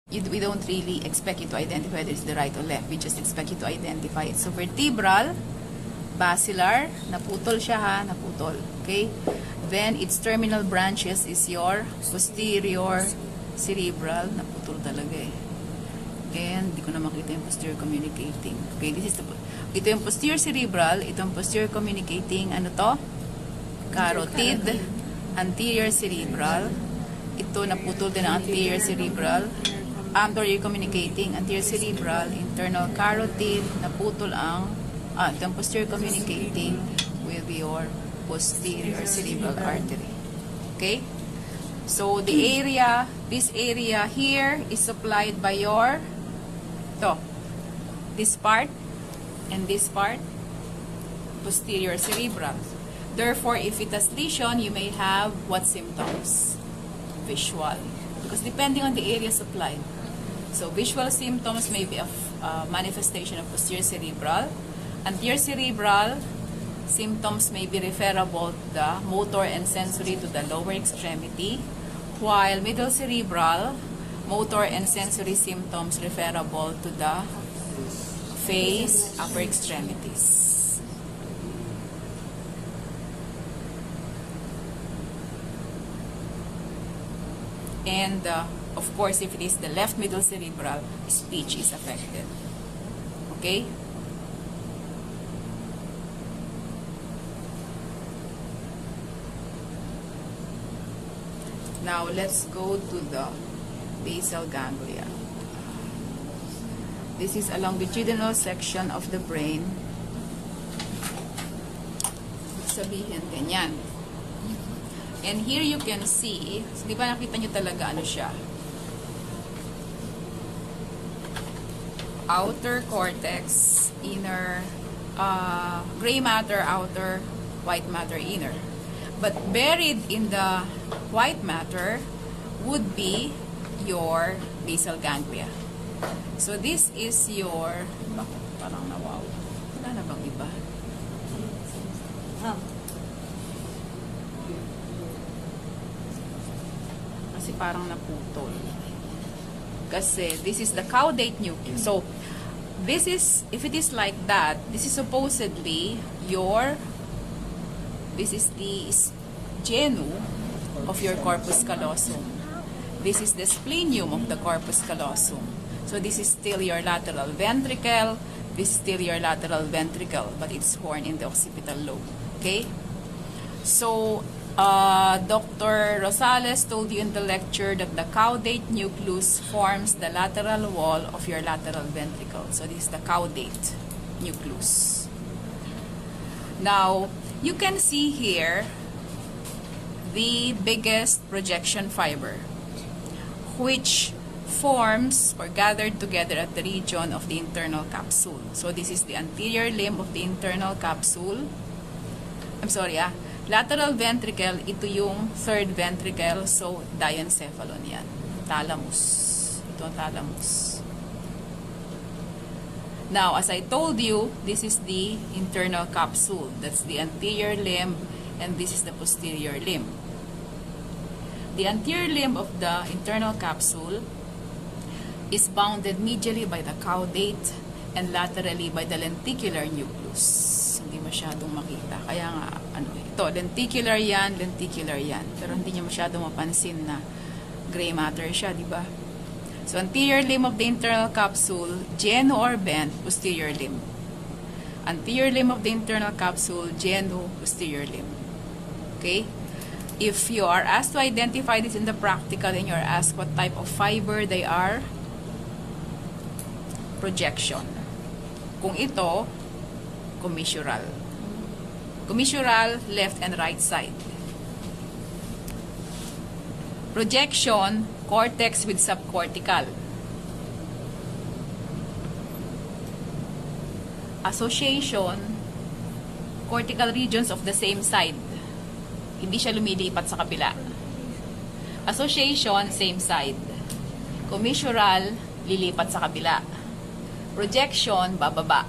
We don't really expect you to identify whether it's the right or left. We just expect you to identify it. So vertebral, basilar, naputol siya ha, naputol. Okay? Then its terminal branches is your posterior cerebral, naputol talaga eh. And di ko na makita yung posterior communicating. Okay, this is the, ito yung posterior cerebral, ito yung posterior communicating, ano to? Carotid, anterior cerebral. Ito naputol din ang anterior cerebral. Anterior communicating, anterior cerebral, internal carotid, naputol ang itong posterior communicating with your posterior cerebral artery. Okay? So, the area, this area here is supplied by your, this part, and this part, posterior cerebral. Therefore, if it has lesion, you may have what symptoms? Visual. Because depending on the area supplied. So, visual symptoms may be a manifestation of posterior cerebral. Anterior cerebral symptoms may be referable to the motor and sensory to the lower extremity, while middle cerebral, motor and sensory symptoms referable to the face, upper extremities. And of course, if it is the left middle cerebral, speech is affected. Okay? Now, let's go to the basal ganglia. This is a longitudinal section of the brain. Sabihin, ganyan. And here you can see, so di ba nakita nyo talaga ano siya? Outer cortex, inner, gray matter, outer, white matter, inner. But buried in the white matter would be your basal ganglia. So this is your, parang nawaw. Wala na bang iba? Kasi parang naputol. Kasi this is the caudate nucleus. So this is, if it is like that, this is supposedly your, this is the genu of your corpus callosum. This is the splenium of the corpus callosum. So this is still your lateral ventricle. This is still your lateral ventricle, but it's horn in the occipital lobe. Okay? So, Dr. Rosales told you in the lecture that the caudate nucleus forms the lateral wall of your lateral ventricle. So this is the caudate nucleus. Now, you can see here the biggest projection fiber, which forms or gathered together at the region of the internal capsule. So this is the anterior limb of the internal capsule. I'm sorry, lateral ventricle, ito yung third ventricle, so diencephalon yan. Thalamus. Ito ang thalamus. Now, as I told you, this is the internal capsule. That's the anterior limb, and this is the posterior limb. The anterior limb of the internal capsule is bounded medially by the caudate and laterally by the lenticular nucleus. Hindi masyadong makita. Kaya nga, ito, lenticular yan, pero hindi niyo masyadong mapansin na gray matter siya, di ba? So, anterior limb of the internal capsule, genu or bent, posterior limb. Anterior limb of the internal capsule, genu, posterior limb. Okay? If you are asked to identify this in the practical and you are asked what type of fiber they are, projection. Kung ito, commissural. Commissural, left and right side. Projection, cortex with subcortical. Association, cortical regions of the same side. Hindi siya lumilipat sa kabila. Association, same side. Commissural, lilipat sa kabila. Projection, bababa.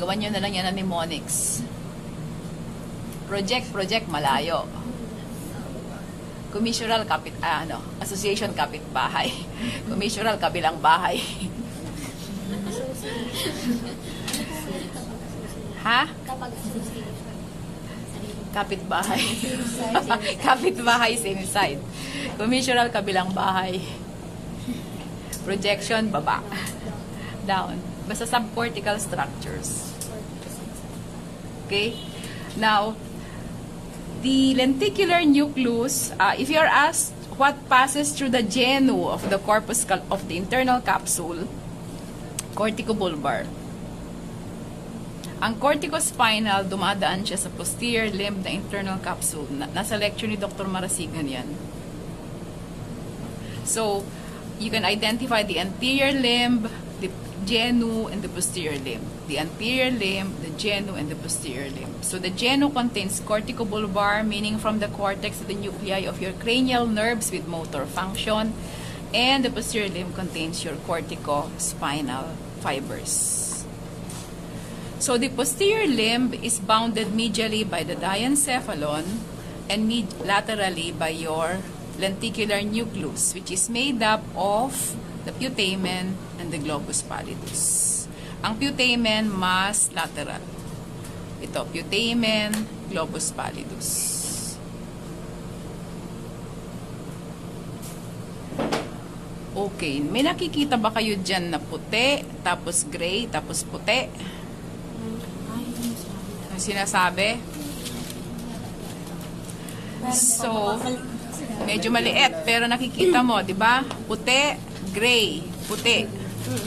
Gawan nyo na lang yan ng mnemonics. Project, malayo. Commissural association kapitbahay. Commissural kabilang bahay. Ha? Kapitbahay. Kapitbahay, same side. Commissural kabilang bahay. Projection, baba. Down. Basta subcortical structures. Okay? Now, the lenticular nucleus, if you're asked what passes through the genu of the corpus of the internal capsule, corticobulbar. Ang corticospinal, dumadaan siya sa posterior limb na internal capsule. Nasa lecture ni Dr. Marasigan yan. So, you can identify the anterior limb, the genu, and the posterior limb. The anterior limb, the genu, and the posterior limb. So, the genu contains corticobulbar, meaning from the cortex to the nuclei of your cranial nerves with motor function. And the posterior limb contains your corticospinal fibers. So, the posterior limb is bounded medially by the diencephalon and laterally by your lenticular nucleus, which is made up of the putamen and the globus pallidus. Ang putamen mas lateral. Ito, putamen, globus pallidus. Okay, may nakikita ba kayo dyan na puti, tapos gray, tapos puti? Sinasabi. So, medyo maliit, pero nakikita mo, di ba? Puti, gray, puti.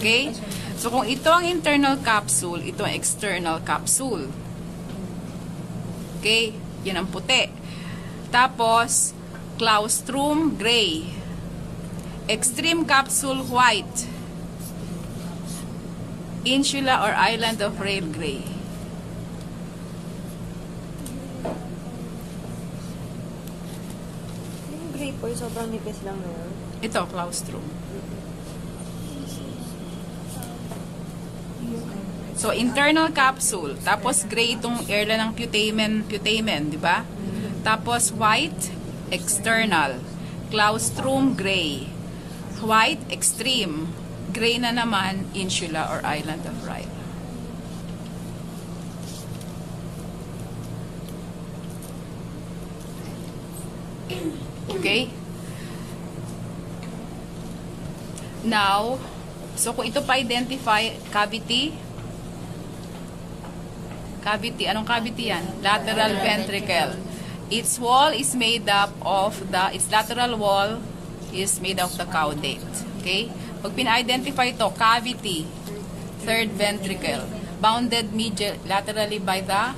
Okay? So, kung ito ang internal capsule, ito ang external capsule. Okay? Yan ang puti. Tapos, claustrum, gray. Extreme capsule, white. Insula or island of rail, gray. Sobrang nipis lang na yun. Ito, claustrum. So, internal capsule. Tapos, gray itong area ng putamen, di ba? Tapos, white, external. Claustrum, gray. White, extreme. Gray na naman, insula or island of Rye. Okay? Now, so kung ito pa identify, cavity, anong cavity yan? Lateral ventricle. Its wall is made up of its lateral wall is made of the caudate. Okay? Pag pina-identify ito, cavity, third ventricle, bounded laterally by the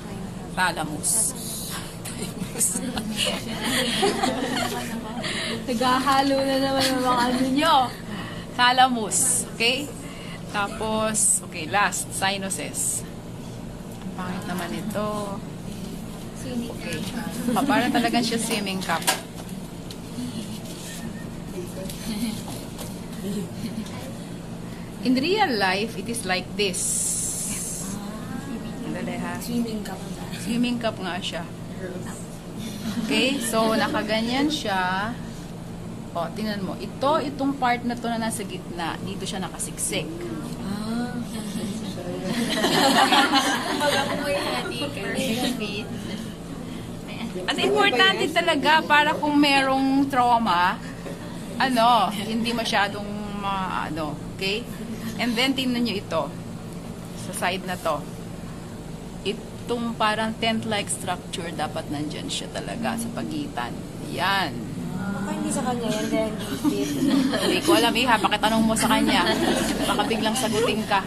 thalamus. Naghahalo na naman ang mga ano nyo. Thalamus. Okay? Tapos, okay, last, sinuses. Ang pangit naman ito. Okay. Parang talagang siya swimming cup. In real life, it is like this. Dali ha. Swimming cup. Swimming cup nga siya. Okay? So, nakaganyan siya. O, tingnan mo. Itong part na to na nasa gitna, dito siya nakasiksik. At importante talaga para kung merong trauma, hindi masyadong okay? And then, tingnan nyo ito. Sa side na to. Itong parang tent-like structure, dapat nandyan siya talaga sa pagitan. Yan. Baka hindi sa kanya yan, dahil hindi. Hindi ko alam pakitanong mo sa kanya. Baka biglang sagutin ka.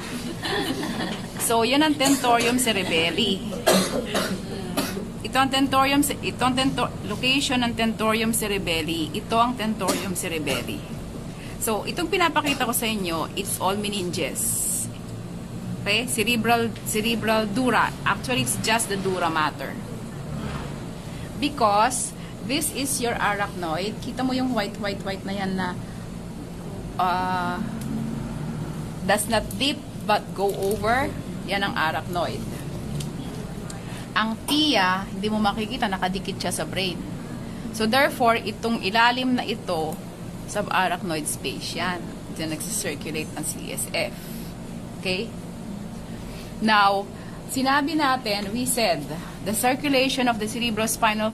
So, yan ang tentorium cerebelli. Location ng tentorium cerebelli. Ito ang tentorium cerebelli. So, itong pinapakita ko sa inyo, it's all meninges. Okay? Cerebral dura. Actually, it's just the dura mater. Because, this is your arachnoid. Kita mo yung white na yan na does not dip but go over. Yan ang arachnoid. Ang tia, hindi mo makikita, nakadikit siya sa brain. So, therefore, itong ilalim na ito, subarachnoid space yan. Diyan nagsisirculate ang CSF. Okay? Now, sinabi natin, we said, the circulation of the cerebrospinal